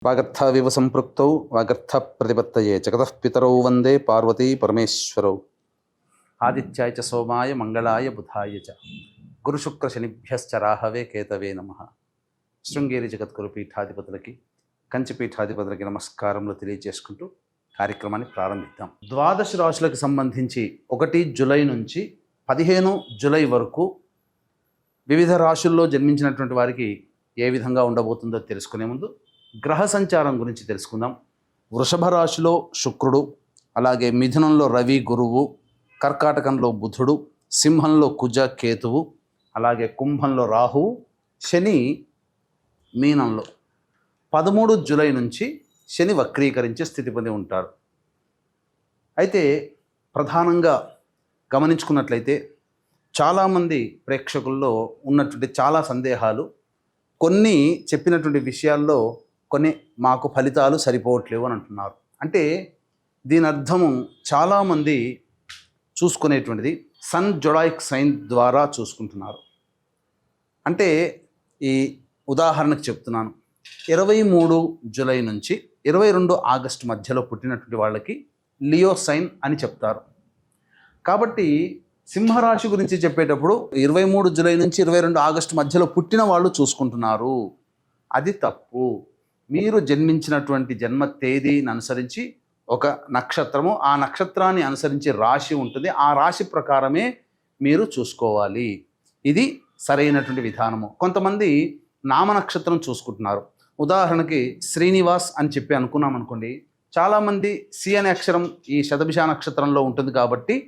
వాగర్థావివ సంపృక్తౌ వాగర్థ ప్రతిపత్తయే జగతః పితరౌ వందే పార్వతీ పరమేశ్వరౌ. ఆదిత్యాయ చ సోమాయ మంగళాయ బుధాయ చ గురుశుక్ర శనిభ్యశ్చ రాహవే కేతవే నమః. శృంగేరి జగద్గురు పీఠాధిపతులకి కంచి పీఠాధిపతులకి నమస్కారములు తెలియజేసుకుంటూ కార్యక్రమాన్ని ప్రారంభిద్దాం. ద్వాదశ రాశులకు సంబంధించి 1 జూలై నుంచి 15 జూలై వరకు వివిధ రాశుల్లో జన్మించినటువంటి వారికి ఏ విధంగా ఉండబోతుందో తెలుసుకునే ముందు గ్రహ సంచారం గురించి తెలుసుకుందాం. వృషభ రాశిలో శుక్రుడు, అలాగే మిథునంలో రవి గురువు, కర్కాటకంలో బుధుడు, సింహంలో కుజ కేతువు, అలాగే కుంభంలో రాహువు, శని మీనంలో 13 జూలై నుంచి శని వక్రీకరించే స్థితి పొంది ఉంటారు. అయితే ప్రధానంగా గమనించుకున్నట్లయితే చాలామంది ప్రేక్షకుల్లో ఉన్నటువంటి చాలా సందేహాలు, కొన్ని చెప్పినటువంటి విషయాల్లో కొన్ని మాకు ఫలితాలు సరిపోవట్లేవు అని అంటున్నారు. అంటే దీని అర్థము చాలామంది చూసుకునేటువంటిది సన్ జొడాయిక్ సైన్ ద్వారా చూసుకుంటున్నారు. అంటే ఈ ఉదాహరణకు చెప్తున్నాను, 23 జూలై నుంచి 22 ఆగస్టు మధ్యలో పుట్టినటువంటి వాళ్ళకి లియో సైన్ అని చెప్తారు. కాబట్టి సింహరాశి గురించి చెప్పేటప్పుడు 23 జూలై నుంచి 22 ఆగస్టు మధ్యలో పుట్టిన వాళ్ళు చూసుకుంటున్నారు. అది తప్పు. మీరు జన్మించినటువంటి జన్మ తేదీని అనుసరించి ఒక నక్షత్రము, ఆ నక్షత్రాన్ని అనుసరించి రాశి ఉంటుంది, ఆ రాశి ప్రకారమే మీరు చూసుకోవాలి. ఇది సరైనటువంటి విధానము. కొంతమంది నామ నక్షత్రం చూసుకుంటున్నారు. ఉదాహరణకి శ్రీనివాస్ అని చెప్పి అనుకున్నాం అనుకోండి, చాలామంది సి అనే అక్షరం ఈ శతభిష నక్షత్రంలో ఉంటుంది కాబట్టి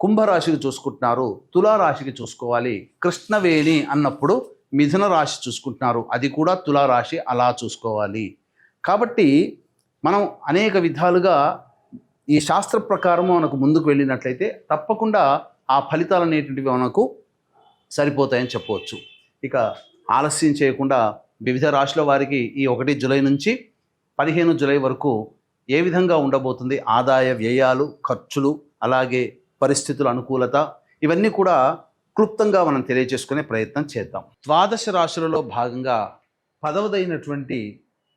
కుంభరాశికి చూసుకుంటున్నారు, తులారాశికి చూసుకోవాలి. కృష్ణవేణి అన్నప్పుడు మిథున రాశి చూసుకుంటున్నారు, అది కూడా తులారాశి, అలా చూసుకోవాలి. కాబట్టి మనం అనేక విధాలుగా ఈ శాస్త్ర ప్రకారము మనకు ముందుకు వెళ్ళినట్లయితే తప్పకుండా ఆ ఫలితాలు అనేటువంటివి మనకు సరిపోతాయని చెప్పవచ్చు. ఇక ఆలస్యం చేయకుండా వివిధ రాశుల వారికి ఈ 1 జూలై నుంచి 15 జూలై వరకు ఏ విధంగా ఉండబోతుంది, ఆదాయ వ్యయాలు, ఖర్చులు, అలాగే పరిస్థితుల అనుకూలత, ఇవన్నీ కూడా క్లుప్తంగా మనం తెలియజేసుకునే ప్రయత్నం చేద్దాం. ద్వాదశ రాశులలో భాగంగా 10వదైనటువంటి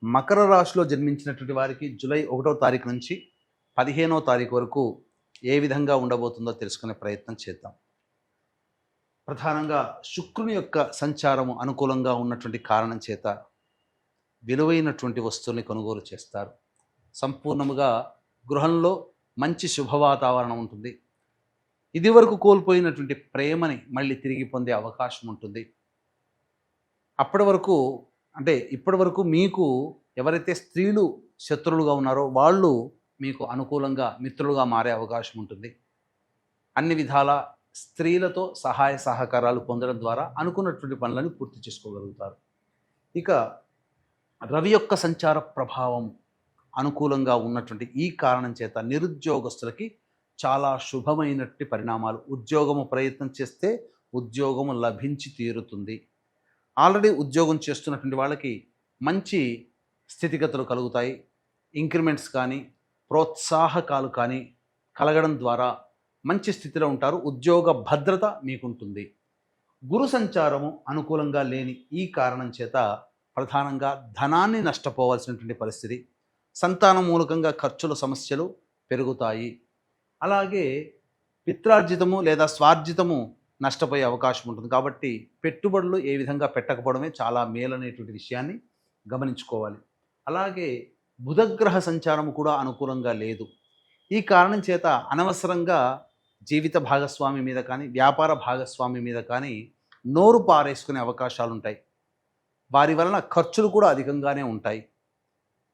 మకర రాశిలో జన్మించినటువంటి వారికి జూలై 1వ తారీఖు నుంచి 15వ తారీఖు వరకు ఏ విధంగా ఉండబోతుందో తెలుసుకునే ప్రయత్నం చేద్దాం. ప్రధానంగా శుక్రుని యొక్క సంచారము అనుకూలంగా ఉన్నటువంటి కారణం చేత విలువైనటువంటి వస్తువుల్ని కొనుగోలు చేస్తారు. సంపూర్ణముగా గృహంలో మంచి శుభవాతావరణం ఉంటుంది. ఇదివరకు కోల్పోయినటువంటి ప్రేమని మళ్ళీ తిరిగి పొందే అవకాశం ఉంటుంది. ఇప్పటి వరకు మీకు ఎవరైతే స్త్రీలు శత్రువులుగా ఉన్నారో వాళ్ళు మీకు అనుకూలంగా మిత్రులుగా మారే అవకాశం ఉంటుంది. అన్ని విధాల స్త్రీలతో సహాయ సహకారాలు పొందడం ద్వారా అనుకున్నటువంటి పనులను పూర్తి చేసుకోగలుగుతారు. ఇక రవి యొక్క సంచార ప్రభావం అనుకూలంగా ఉన్నటువంటి ఈ కారణం చేత నిరుద్యోగస్తులకి చాలా శుభమైనటువంటి పరిణామాలు. ఉద్యోగము ప్రయత్నం చేస్తే ఉద్యోగము లభించి తీరుతుంది. ఆల్రెడీ ఉద్యోగం చేస్తున్నటువంటి వాళ్ళకి మంచి స్థితిగతులు కలుగుతాయి. ఇంక్రిమెంట్స్ కానీ ప్రోత్సాహకాలు కానీ కలగడం ద్వారా మంచి స్థితిలో ఉంటారు. ఉద్యోగ భద్రత మీకుంటుంది. గురు సంచారము అనుకూలంగా లేని ఈ కారణం చేత ప్రధానంగా ధనాన్ని నష్టపోవాల్సినటువంటి పరిస్థితి, సంతానం మూలకంగా ఖర్చుల సమస్యలు పెరుగుతాయి. అలాగే పిత్రార్జితము లేదా స్వార్జితము నష్టపోయే అవకాశం ఉంటుంది. కాబట్టి పెట్టుబడులు ఏ విధంగా పెట్టకపోవడమే చాలా మేలనేటువంటి విషయాన్ని గమనించుకోవాలి. అలాగే బుధగ్రహ సంచారము కూడా అనుకూలంగా లేదు. ఈ కారణం చేత అనవసరంగా జీవిత భాగస్వామి మీద కానీ వ్యాపార భాగస్వామి మీద కానీ నోరు పారేసుకునే అవకాశాలు ఉంటాయి. వారి వలన ఖర్చులు కూడా అధికంగానే ఉంటాయి.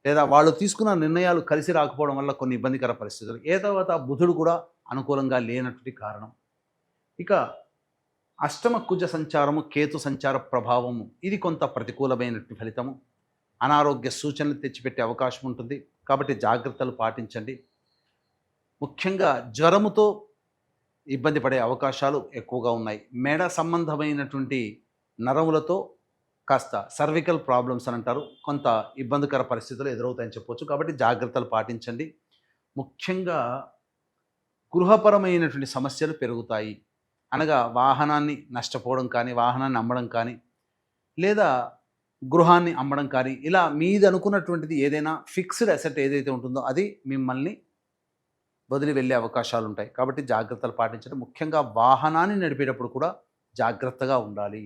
లేదా వాళ్ళు తీసుకున్న నిర్ణయాలు కలిసి రాకపోవడం వల్ల కొన్ని ఇబ్బందికర పరిస్థితులు. తర్వాత బుధుడు కూడా అనుకూలంగా లేనటువంటి కారణం. ఇక అష్టమ కుజ సంచారము, కేతు సంచార ప్రభావము, ఇది కొంత ప్రతికూలమైనటువంటి ఫలితము. అనారోగ్య సూచనలు తెచ్చిపెట్టే అవకాశం ఉంటుంది. కాబట్టి జాగ్రత్తలు పాటించండి. ముఖ్యంగా జ్వరముతో ఇబ్బంది పడే అవకాశాలు ఎక్కువగా ఉన్నాయి. మెడ సంబంధమైనటువంటి నరములతో కాస్త సర్వికల్ ప్రాబ్లమ్స్ అని అంటారు, కొంత ఇబ్బందికర పరిస్థితులు ఎదురవుతాయని చెప్పవచ్చు. కాబట్టి జాగ్రత్తలు పాటించండి. ముఖ్యంగా గృహపరమైనటువంటి సమస్యలు పెరుగుతాయి. అనగా వాహనాన్ని నష్టపోవడం కానీ, వాహనాన్ని అమ్మడం కానీ, లేదా గృహాన్ని అమ్మడం కానీ ఇలా మీది అనుకున్నటువంటిది ఏదైనా ఫిక్స్డ్ అసెట్ ఏదైతే ఉంటుందో అది మిమ్మల్ని వదిలి వెళ్ళే అవకాశాలు ఉంటాయి. కాబట్టి జాగ్రత్తలు పాటించడం, ముఖ్యంగా వాహనాన్ని నడిపేటప్పుడు కూడా జాగ్రత్తగా ఉండాలి.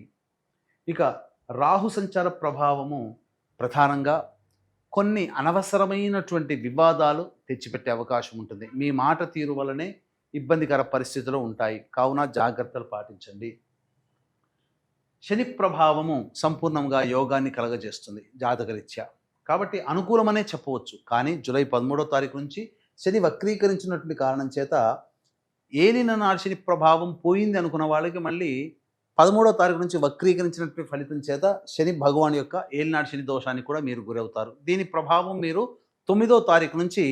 ఇక రాహు సంచార ప్రభావము ప్రధానంగా కొన్ని అనవసరమైనటువంటి వివాదాలు తెచ్చిపెట్టే అవకాశం ఉంటుంది. మీ మాట తీరు వలనే ఇబ్బందికర పరిస్థితులు ఉంటాయి. కావున జాగ్రత్తలు పాటించండి. శని ప్రభావము సంపూర్ణంగా యోగాన్ని కలగజేస్తుంది జాతకరీత్యా. కాబట్టి అనుకూలమనే చెప్పవచ్చు. కానీ జూలై 13వ తారీఖు నుంచి శని వక్రీకరించినటువంటి కారణం చేత ఏలిన నాడు శని ప్రభావం పోయింది అనుకున్న వాళ్ళకి మళ్ళీ 13వ తారీఖు నుంచి వక్రీకరించినటువంటి ఫలితం చేత శని భగవాన్ యొక్క ఏలినాడు శని దోషానికి కూడా మీరు గురవుతారు. దీని ప్రభావం మీరు 9వ తారీఖు నుంచి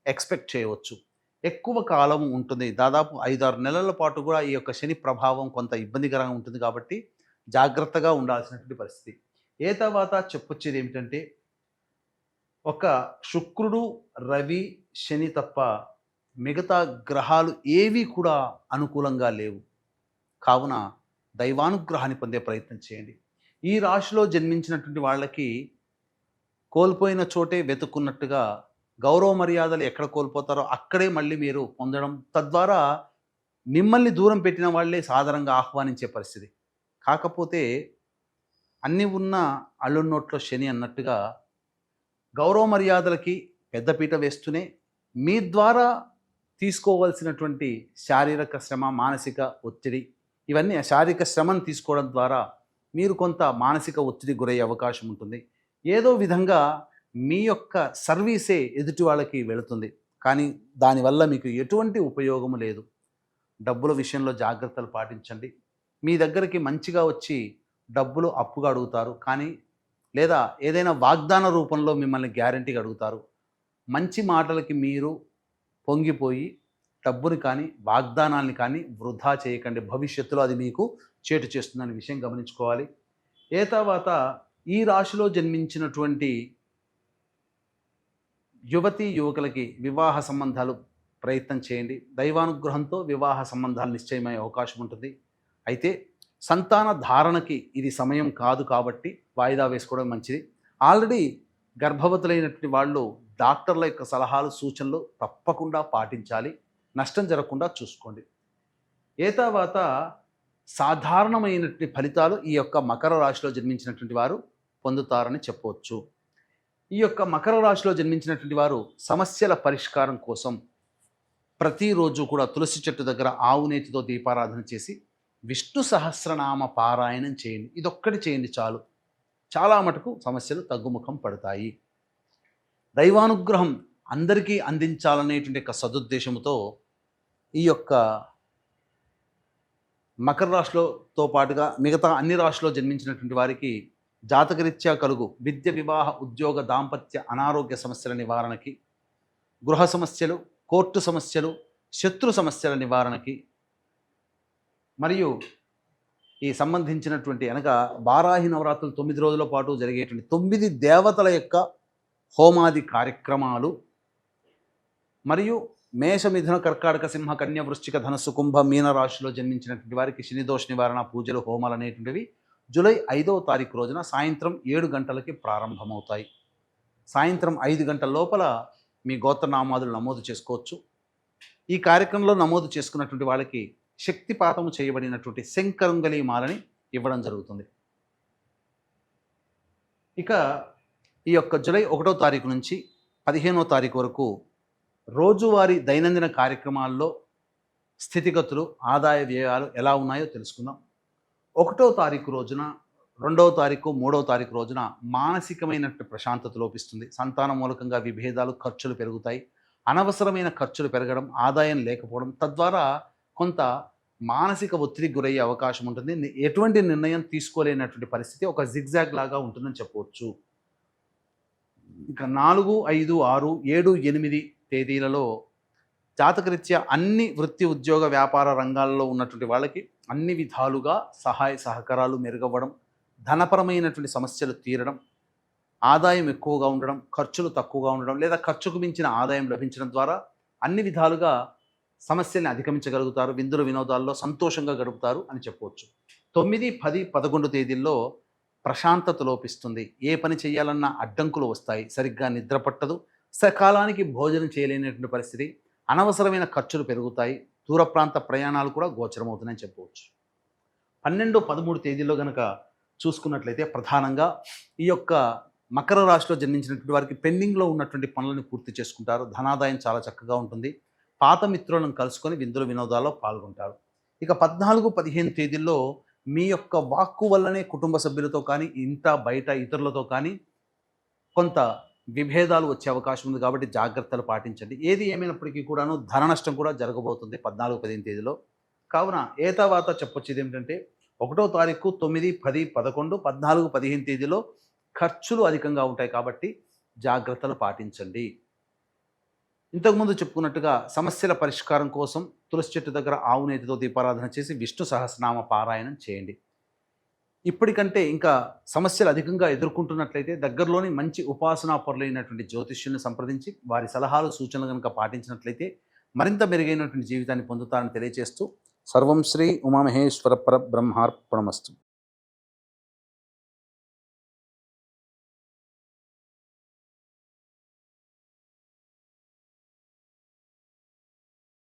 ఎక్స్పెక్ట్ చేయవచ్చు. ఎక్కువ కాలం ఉంటుంది. దాదాపు 5-6 నెలల పాటు కూడా ఈ యొక్క శని ప్రభావం కొంత ఇబ్బందికరంగా ఉంటుంది. కాబట్టి జాగ్రత్తగా ఉండాల్సినటువంటి పరిస్థితి. ఏ తర్వాత చెప్పొచ్చేది ఏమిటంటే, ఒక శుక్రుడు, రవి, శని తప్ప మిగతా గ్రహాలు ఏవి కూడా అనుకూలంగా లేవు. కావున దైవానుగ్రహాన్ని పొందే ప్రయత్నం చేయండి. ఈ రాశిలో జన్మించినటువంటి వాళ్ళకి కోల్పోయిన చోటే వెతుక్కున్నట్టుగా గౌరవ మర్యాదలు ఎక్కడ కోల్పోతారో అక్కడే మళ్ళీ మీరు పొందడం, తద్వారా మిమ్మల్ని దూరం పెట్టిన వాళ్ళే సాధారణంగా ఆహ్వానించే పరిస్థితి. కాకపోతే అన్నీ ఉన్న అల్లున్నోట్లో శని అన్నట్టుగా గౌరవ మర్యాదలకి పెద్దపీట వేస్తూనే మీ ద్వారా తీసుకోవాల్సినటువంటి శారీరక శ్రమ, మానసిక ఒత్తిడి, ఇవన్నీ శారీరక శ్రమను తీసుకోవడం ద్వారా మీరు కొంత మానసిక ఒత్తిడి గురయ్యే అవకాశం ఉంటుంది. ఏదో విధంగా మీ యొక్క సర్వీసే ఎదుటి వాళ్ళకి వెళుతుంది. కానీ దానివల్ల మీకు ఎటువంటి ఉపయోగము లేదు. డబ్బుల విషయంలో జాగ్రత్తలు పాటించండి. మీ దగ్గరికి మంచిగా వచ్చి డబ్బులు అప్పుగా అడుగుతారు, కానీ లేదా ఏదైనా వాగ్దాన రూపంలో మిమ్మల్ని గ్యారంటీగా అడుగుతారు. మంచి మాటలకి మీరు పొంగిపోయి డబ్బుని కానీ వాగ్దానాల్ని కానీ వృధా చేయకండి. భవిష్యత్తులో అది మీకు చేటు చేస్తుందనే విషయం గమనించుకోవాలి. ఏ తర్వాత ఈ రాశిలో జన్మించినటువంటి యువతీ యువకులకి వివాహ సంబంధాలు ప్రయత్నం చేయండి. దైవానుగ్రహంతో వివాహ సంబంధాలు నిశ్చయమయ్యే అవకాశం ఉంటుంది. అయితే సంతాన ధారణకి ఇది సమయం కాదు కాబట్టి వాయిదా వేసుకోవడం మంచిది. ఆల్రెడీ గర్భవతులైనటువంటి వాళ్ళు డాక్టర్ల యొక్క సలహాలు, సూచనలు తప్పకుండా పాటించాలి. నష్టం జరగకుండా చూసుకోండి. ఏ తర్వాత సాధారణమైనటువంటి ఫలితాలు ఈ యొక్క మకర రాశిలో జన్మించినటువంటి వారు పొందుతారని చెప్పవచ్చు. ఈ యొక్క మకర రాశిలో జన్మించినటువంటి వారు సమస్యల పరిష్కారం కోసం ప్రతిరోజు కూడా తులసి చెట్టు దగ్గర ఆవు నేతితో దీపారాధన చేసి విష్ణు సహస్రనామ పారాయణం చేయండి. ఇదొక్కటి చేయండి చాలు. చాలా మటుకు సమస్యలు తగ్గుముఖం పడతాయి. దైవానుగ్రహం అందరికీ అందించాలనేటువంటి ఒక సదుద్దేశంతో ఈ యొక్క మకర రాశిలోతో పాటుగా మిగతా అన్ని రాశిలో జన్మించినటువంటి వారికి జాతకరీత్యా కలుగు విద్య, వివాహ, ఉద్యోగ, దాంపత్య, అనారోగ్య సమస్యల నివారణకి, గృహ సమస్యలు, కోర్టు సమస్యలు, శత్రు సమస్యల నివారణకి మరియు ఈ సంబంధించినటువంటి అనగా వారాహి నవరాత్రులు 9 రోజుల పాటు జరిగేటువంటి 9 దేవతల యొక్క హోమాది కార్యక్రమాలు మరియు మేష, మిథున, కర్కాటక, సింహ, కన్య, వృశ్చిక, ధనస్సు, కుంభ, మీన రాశిలో జన్మించినటువంటి వారికి శని దోష నివారణ పూజలు, హోమాలు అనేటువంటివి జూలై 5వ తారీఖు రోజున సాయంత్రం 7 గంటలకి ప్రారంభమవుతాయి. సాయంత్రం 5 గంటల లోపల మీ గోత్రనామాదులు నమోదు చేసుకోవచ్చు. ఈ కార్యక్రమంలో నమోదు చేసుకున్నటువంటి వాళ్ళకి శక్తిపాతము చేయబడినటువంటి శంకరంగలి మాలని ఇవ్వడం జరుగుతుంది. ఇక ఈ యొక్క జూలై 1వ తారీఖు నుంచి 15వ తారీఖు వరకు రోజువారీ దైనందిన కార్యక్రమాల్లో స్థితిగతులు, ఆదాయ వ్యయాలు ఎలా ఉన్నాయో తెలుసుకుందాం. 1వ తారీఖు రోజున, 2వ తారీఖు, 3వ తారీఖు రోజున మానసికమైనటువంటి ప్రశాంతత లోపిస్తుంది. సంతాన మూలకంగా విభేదాలు, ఖర్చులు పెరుగుతాయి. అనవసరమైన ఖర్చులు పెరగడం, ఆదాయం లేకపోవడం, తద్వారా కొంత మానసిక ఒత్తిడికి గురయ్యే అవకాశం ఉంటుంది. ఎటువంటి నిర్ణయం తీసుకోలేనటువంటి పరిస్థితి ఒక జిగ్జాగ్ లాగా ఉంటుందని చెప్పవచ్చు. ఇక 4, 5, 6, 7, 8 తేదీలలో జాతకరీత్యా అన్ని వృత్తి, ఉద్యోగ, వ్యాపార రంగాల్లో ఉన్నటువంటి వాళ్ళకి అన్ని విధాలుగా సహాయ సహకారాలు మెరుగవ్వడం, ధనపరమైనటువంటి సమస్యలు తీరడం, ఆదాయం ఎక్కువగా ఉండడం, ఖర్చులు తక్కువగా ఉండడం లేదా ఖర్చుకు మించిన ఆదాయం లభించడం ద్వారా అన్ని విధాలుగా సమస్యల్ని అధిగమించగలుగుతారు. విందులు వినోదాల్లో సంతోషంగా గడుపుతారు అని చెప్పవచ్చు. 9, 10, 11 తేదీల్లో ప్రశాంతత లోపిస్తుంది, ఏ పని చేయాలన్నా అడ్డంకులు వస్తాయి, సరిగ్గా నిద్ర పట్టదు, సకాలానికి భోజనం చేయలేనటువంటి పరిస్థితి, అనవసరమైన ఖర్చులు పెరుగుతాయి, దూర ప్రాంత ప్రయాణాలు కూడా గోచరమవుతున్నాయని చెప్పవచ్చు. 12, 13 తేదీల్లో గనక చూసుకున్నట్లయితే ప్రధానంగా ఈ యొక్క మకర రాశిలో జన్మించినటువంటి వారికి పెండింగ్లో ఉన్నటువంటి పనులను పూర్తి చేసుకుంటారు. ధనాదాయం చాలా చక్కగా ఉంటుంది. పాత మిత్రులను కలుసుకొని విందులు వినోదాల్లో పాల్గొంటారు. ఇక 14, 15 తేదీల్లో మీ యొక్క వాక్కు వల్లనే కుటుంబ సభ్యులతో కానీ, ఇంట బయట ఇతరులతో కానీ కొంత విభేదాలు వచ్చే అవకాశం ఉంది కాబట్టి జాగ్రత్తలు పాటించండి. ఏది ఏమైనప్పటికీ కూడాను ధన నష్టం కూడా జరగబోతుంది 14, 15 తేదీలో. కావున ఏ తర్వాత చెప్పొచ్చేది ఏమిటంటే 1వ తారీఖు 9, 10, 11, 14, 15 తేదీలో ఖర్చులు అధికంగా ఉంటాయి కాబట్టి జాగ్రత్తలు పాటించండి. ఇంతకుముందు చెప్పుకున్నట్టుగా సమస్యల పరిష్కారం కోసం తులసి చెట్టు దగ్గర ఆవు నేతితో దీపారాధన చేసి విష్ణు సహస్రనామ పారాయణం చేయండి. ఇప్పటికంటే ఇంకా సమస్యలు అధికంగా ఎదుర్కొంటున్నట్లయితే దగ్గరలోని మంచి ఉపాసనా పరులైనటువంటి జ్యోతిష్యుల్ని సంప్రదించి వారి సలహాలు సూచనలు కనుక పాటించినట్లయితే మరింత మెరుగైనటువంటి జీవితాన్ని పొందుతారని తెలియజేస్తూ సర్వం శ్రీ ఉమామహేశ్వర పరబ్రహ్మార్పణమస్తు.